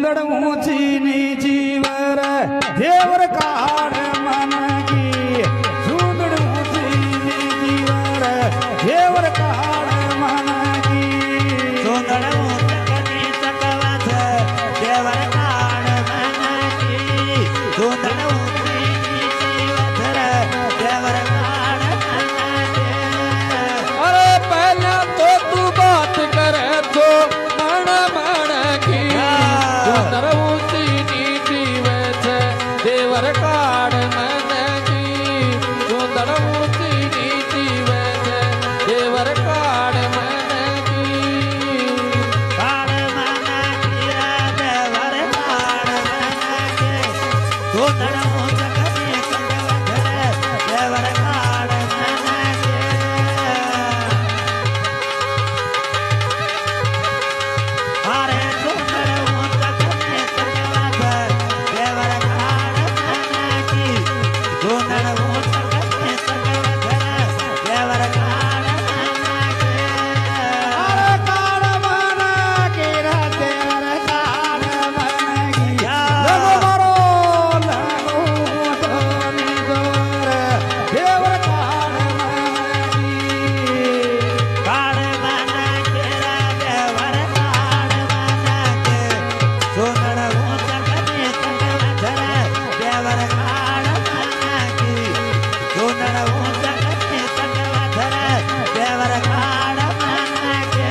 सुंदर ऊंची नीची वर देवर काढ़ मन की सुंदर ऊंची नीची वर देवर काढ़ मन की सुंदर ऊंची चकवत देवर काढ़ मन की सुंदर ऊंची वथर देवर काढ़ मन की। अरे पहले तो तू बात करे तो मन मन की सुंदर ऊंची नीची वैस देवर काढ़ मन की सुंदर ऊंची नीची वैस देवर काढ़ मन की काढ़ मन की देवर काढ़ मन की सुंदर ऊंची चकवत देवर काढ़ मन की। अरे सुंदर ऊंची चकवत देवर काढ़ मन की सुंदर ऊंची चकवत देवर काढ़ मन की। अरे काढ़ मन की रे देवर काढ़ मन की लगो मारो लगो सोनी गोर देवर काढ़ मन की काढ़ मन के देवर काढ़ मन के सुंदर ऊंची चकवत देवर काढ़ मन की सुंदर ऊंची चकवत देवर काढ़ मन के।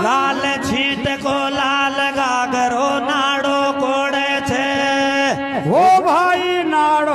लाल छीट को लाल गागरो नाड़ो कोड़े छे वो भाई नाड़ो